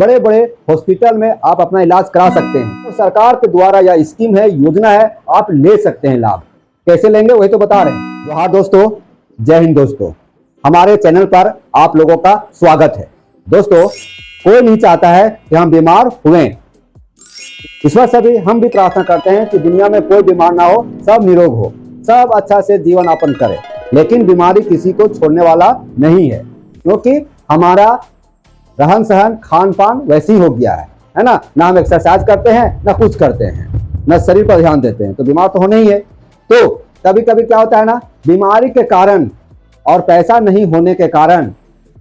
बड़े बड़े हॉस्पिटल में आप अपना इलाज करा सकते हैं। तो सरकार के द्वारा यह स्कीम है, योजना है, आप ले सकते हैं लाभ। कैसे लेंगे वही तो बता रहे हैं। जोहार दोस्तों, जय हिंद दोस्तों। हमारे चैनल पर आप लोगों का स्वागत है। दोस्तों, कोई नहीं चाहता है कि हम बीमार हुए। ईश्वर से भी हम भी प्रार्थना करते हैं कि दुनिया में कोई बीमार ना हो, सब निरोग हो, सब अच्छा से जीवन यापन करे। लेकिन बीमारी किसी को छोड़ने वाला नहीं है, क्योंकि हमारा रहन सहन खान पान वैसी हो गया है ना। ना हम एक्सरसाइज करते हैं, ना कुछ करते हैं, ना शरीर पर ध्यान देते हैं, तो बीमार तो होना ही है। तो कभी कभी क्या होता है ना, बीमारी के कारण और पैसा नहीं होने के कारण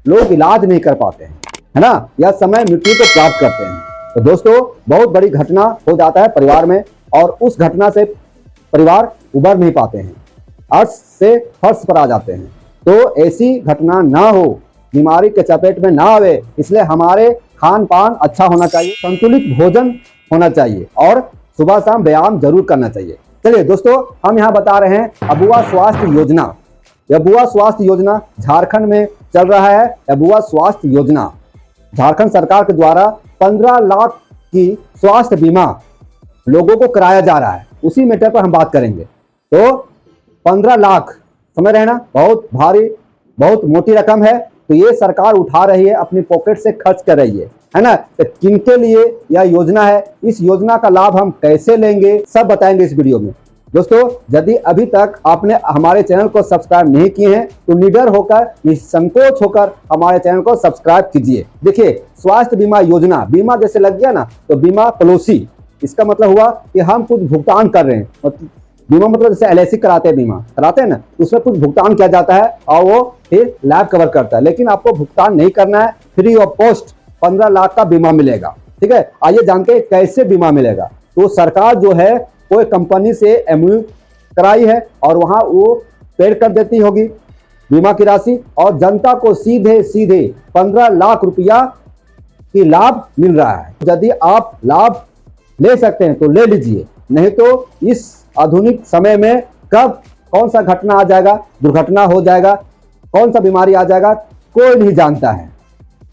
लोग इलाज नहीं कर पाते हैं, है ना, या समय मृत्यु को प्राप्त करते हैं। तो दोस्तों, बहुत बड़ी घटना हो जाता है परिवार में, और उस घटना से परिवार उबर नहीं पाते हैं, अर्श से फर्श पर आ जाते हैं। तो ऐसी घटना ना हो, बीमारी के चपेट में ना आवे, इसलिए हमारे खान पान अच्छा होना चाहिए, संतुलित भोजन होना चाहिए और सुबह शाम व्यायाम जरूर करना चाहिए। चलिए दोस्तों, हम यहाँ बता रहे हैं अबुआ स्वास्थ्य योजना। अबुआ स्वास्थ्य योजना झारखंड में चल रहा है। अबुआ स्वास्थ्य योजना झारखंड सरकार के द्वारा 15 लाख की स्वास्थ्य बीमा लोगों को कराया जा रहा है। उसी मैटर पर हम बात करेंगे। तो 15 लाख समझ रहे हैं ना, बहुत भारी, बहुत मोटी रकम है। तो ये सरकार उठा रही है, अपनी पॉकेट से खर्च कर रही है ना। तो किनके लिए यह योजना है, इस योजना का लाभ हम कैसे लेंगे, सब बताएंगे इस वीडियो में। दोस्तों, यदि अभी तक आपने हमारे चैनल को सब्सक्राइब नहीं किए हैं तो निडर होकर, निसंकोच होकर हमारे चैनल को सब्सक्राइब कीजिए। देखिए, स्वास्थ्य बीमा योजना, बीमा जैसे लग गया ना, तो बीमा पॉलिसी, इसका मतलब हुआ कि हम कुछ भुगतान कर रहे हैं। बीमा मतलब जैसे LIC कराते हैं, बीमा कराते हैं ना, उसमें कुछ भुगतान किया जाता है और वो फिर लाभ कवर करता है। लेकिन आपको भुगतान नहीं करना है, फ्री ऑफ कॉस्ट 15 लाख का बीमा मिलेगा। ठीक है, आइए जानते हैं कैसे बीमा मिलेगा। तो सरकार जो है कोई कंपनी से MOU कराई है और वहां वो पेड कर देती होगी बीमा की राशि, और जनता को सीधे सीधे 15 लाख रुपया की लाभ मिल रहा है। यदि आप लाभ ले सकते हैं तो ले लीजिए, नहीं तो इस आधुनिक समय में कब कौन सा घटना आ जाएगा, दुर्घटना हो जाएगा, कौन सा बीमारी आ जाएगा, कोई नहीं जानता है।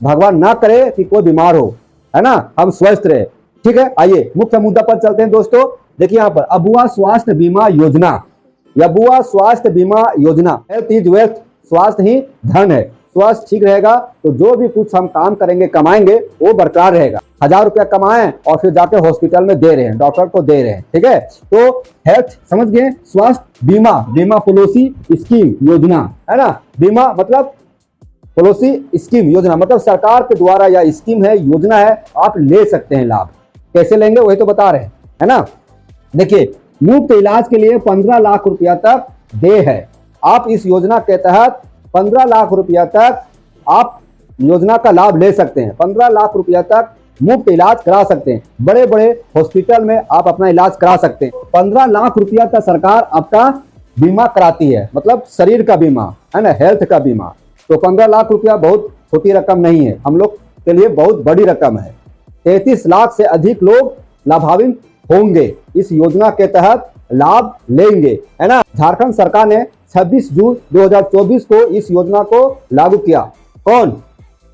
भगवान ना करे कि कोई बीमार हो, है ना, हम स्वस्थ रहे। ठीक है, आइए मुख्य मुद्दा पर चलते हैं। दोस्तों देखिए, यहाँ पर अबुआ स्वास्थ्य बीमा योजना। अबुआ स्वास्थ्य बीमा योजना, हेल्थ इज वेल्थ, स्वास्थ्य ही धन है। स्वास्थ्य ठीक रहेगा तो जो भी कुछ हम काम करेंगे, कमाएंगे, वो बरकरार रहेगा। 1000 रुपया कमाएं और फिर जाके हॉस्पिटल में दे रहे हैं, डॉक्टर को दे रहे हैं। ठीक है, तो हेल्थ समझ गए, स्वास्थ्य बीमा, बीमा पॉलिसी स्कीम योजना, है ना। बीमा मतलब पॉलिसी स्कीम योजना, मतलब सरकार के द्वारा यह स्कीम है, योजना है, आप ले सकते हैं लाभ। कैसे लेंगे वही तो बता रहे हैं, है ना। देखिए, मुफ्त इलाज के लिए 15 लाख रुपया तक दे है। आप इस योजना के तहत 15 लाख रुपया तक आप योजना का लाभ ले सकते हैं। 15 लाख रुपया तक मुफ्त इलाज करा सकते हैं। बड़े बड़े हॉस्पिटल में आप अपना इलाज करा सकते हैं। 15 लाख रुपया तक सरकार आपका बीमा कराती है, मतलब शरीर का बीमा, है ना, हेल्थ का बीमा। तो 15 लाख रुपया बहुत छोटी रकम नहीं है, हम लोग के लिए बहुत बड़ी रकम है। 33 लाख से अधिक लोग लाभान्वित होंगे, इस योजना के तहत लाभ लेंगे, है ना। झारखंड सरकार ने 26 जून 2024 को इस योजना को लागू किया। कौन?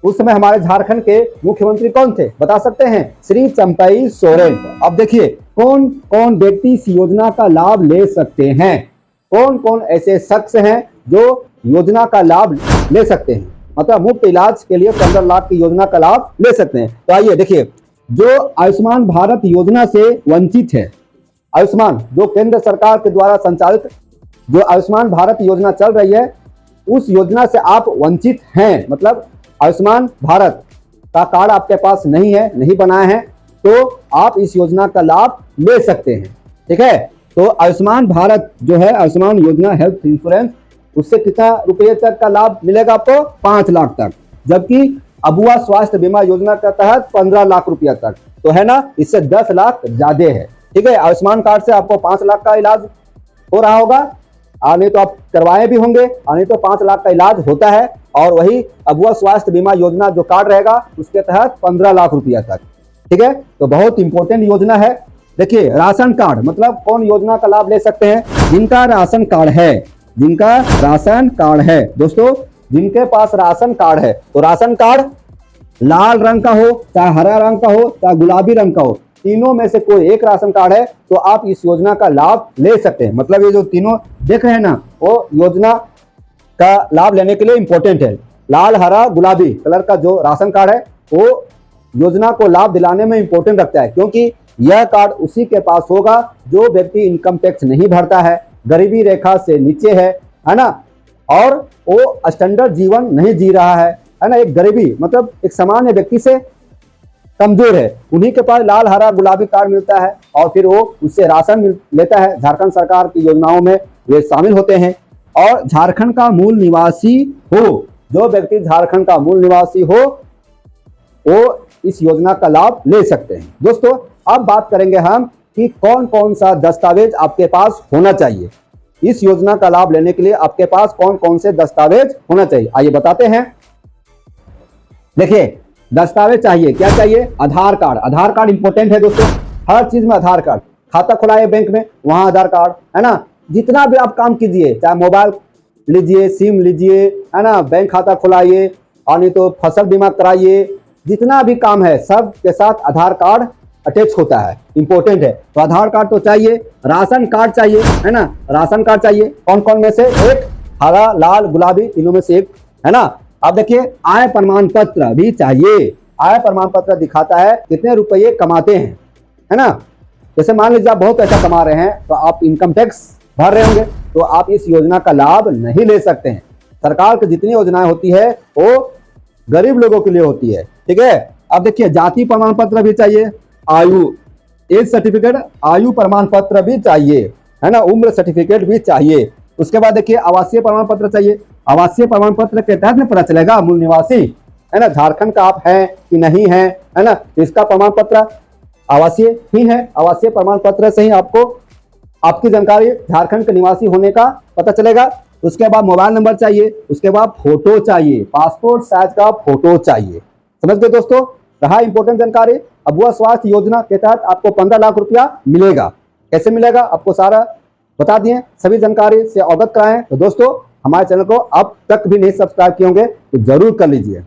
उस समय हमारे झारखंड के मुख्यमंत्री कौन थे, बता सकते हैं? श्री चंपई सोरेन। अब देखिए, कौन कौन व्यक्ति इस योजना का लाभ ले सकते हैं, कौन कौन ऐसे शख्स हैं जो योजना का लाभ ले सकते हैं, मतलब मुफ्त इलाज के लिए 15 लाख की योजना का लाभ ले सकते हैं। तो आइए देखिए, जो आयुष्मान भारत योजना से वंचित है, आयुष्मान जो केंद्र सरकार के द्वारा संचालित जो आयुष्मान भारत योजना चल रही है, उस योजना से आप वंचित हैं, मतलब आयुष्मान भारत का कार्ड आपके पास नहीं है, नहीं बनाए हैं, तो आप इस योजना का लाभ ले सकते हैं। ठीक है, तो आयुष्मान भारत जो है, आयुष्मान योजना हेल्थ इंश्योरेंस, उससे कितना रुपये तक का लाभ मिलेगा आपको? 5 लाख तक। जबकि अबुआ स्वास्थ्य बीमा योजना के तहत 15 लाख रुपया तक, तो है ना, इससे 10 लाख ज्यादा है। ठीक है, आयुष्मान कार्ड से आपको 5 लाख का इलाज हो रहा होगा, नहीं तो आप करवाए भी होंगे, नहीं तो 5 लाख का इलाज होता है। और वही अबुआ स्वास्थ्य बीमा योजना जो कार्ड रहेगा, उसके तहत 15 लाख रुपया तक। ठीक है, तो बहुत इंपॉर्टेंट योजना है। देखिए, राशन कार्ड, मतलब कौन योजना का लाभ ले सकते हैं? जिनका राशन कार्ड है, जिनका राशन कार्ड है दोस्तों, जिनके पास राशन कार्ड है, तो राशन कार्ड लाल रंग का हो, चाहे हरा रंग का हो, चाहे गुलाबी रंग का हो, तीनों में से कोई एक राशन कार्ड है तो आप इस योजना का लाभ ले सकते हैं। मतलब ये जो तीनों देख रहे हैं ना, वो योजना का लाभ लेने के लिए इंपॉर्टेंट है। लाल हरा गुलाबी कलर का जो राशन कार्ड है वो योजना को लाभ दिलाने में इंपॉर्टेंट रखता है, क्योंकि यह कार्ड उसी के पास होगा जो व्यक्ति इनकम टैक्स नहीं भरता है, गरीबी रेखा से नीचे है ना, और वो स्टैंडर्ड जीवन नहीं जी रहा है ना। एक गरीबी मतलब एक सामान्य व्यक्ति से कमजोर है, उन्हीं के पास लाल हरा गुलाबी कार्ड मिलता है और फिर वो उससे राशन लेता है। झारखंड सरकार की योजनाओं में वे शामिल होते हैं। और झारखंड का मूल निवासी हो, जो व्यक्ति झारखंड का मूल निवासी हो वो इस योजना का लाभ ले सकते हैं। दोस्तों अब बात करेंगे हम कि कौन कौन सा दस्तावेज आपके पास होना चाहिए। इस योजना का लाभ लेने के लिए आपके पास कौन कौन से दस्तावेज होना चाहिए, आइए बताते हैं। देखिए दस्तावेज चाहिए, क्या चाहिए? आधार कार्ड। आधार कार्ड इंपॉर्टेंट है दोस्तों, हर चीज में आधार कार्ड। खाता खुलाए बैंक में, वहां आधार कार्ड है ना। जितना भी आप काम कीजिए, चाहे मोबाइल लीजिए, सिम लीजिए है ना, बैंक खाता खुलाइए और नहीं तो फसल बीमा कराइए, जितना भी काम है सब के साथ आधार कार्ड अटैच होता है, इंपॉर्टेंट है। तो आधार कार्ड तो चाहिए, राशन कार्ड चाहिए है ना। राशन कार्ड चाहिए कौन कौन में से? एक, हरा लाल गुलाबी, तीनों में से एक है ना। अब देखिए आय प्रमाण पत्र भी चाहिए। आय प्रमाण पत्र दिखाता है कितने रुपये कमाते हैं, है ना। जैसे मान लीजिए आप बहुत पैसा कमा रहे हैं तो आप इनकम टैक्स भर रहे होंगे, तो आप इस योजना का लाभ नहीं ले सकते हैं। सरकार की जितनी योजनाएं होती है वो गरीब लोगों के लिए होती है, ठीक है। अब देखिए जाति प्रमाण पत्र भी चाहिए, आयु एज सर्टिफिकेट, आयु प्रमाण पत्र भी चाहिए है ना, उम्र सर्टिफिकेट भी चाहिए। उसके बाद देखिए आवासीय प्रमाण पत्र चाहिए। आवासीय प्रमाण पत्र के तहत में पता चलेगा मूल निवासी है ना, झारखंड का आप हैं कि नहीं है ना। इसका प्रमाण पत्र आवासीय ही है, आवासीय प्रमाण पत्र से ही आपको आपकी जानकारी झारखंड के निवासी होने का पता चलेगा। उसके बाद मोबाइल नंबर चाहिए, उसके बाद फोटो चाहिए, पासपोर्ट साइज का फोटो चाहिए। समझ गए दोस्तों, रहा इंपॉर्टेंट जानकारी। अबुआ स्वास्थ्य योजना के तहत आपको 15 लाख रुपया मिलेगा। कैसे मिलेगा आपको सारा बता दिए, सभी जानकारी से अवगत कराएं। तो दोस्तों हमारे चैनल को अब तक भी नहीं सब्सक्राइब किए होंगे तो जरूर कर लीजिए।